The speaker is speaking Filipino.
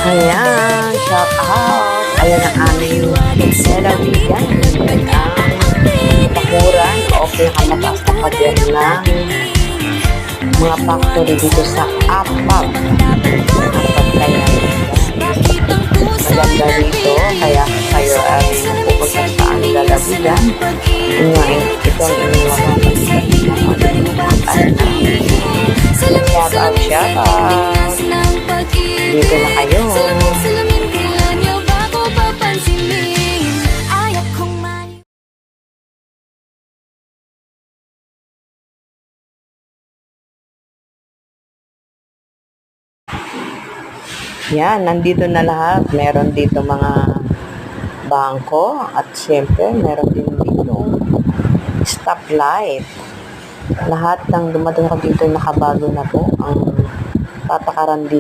Ayan, shout out. Ayan ang aming lalawigan. Ang pakuran o pinakamataas na pader ng mga factory dito sa Apag. Kaya maganda dito, kaya kayo ay pupunta sa aming lalawigan. Ito ang iniwanan shout out, shout out. Dito na kayo. Yan, nandito na lahat. Meron dito mga bangko at syempre meron din dito stoplight. Lahat ng dumadaan dito nakabago na po ang patakaran dito.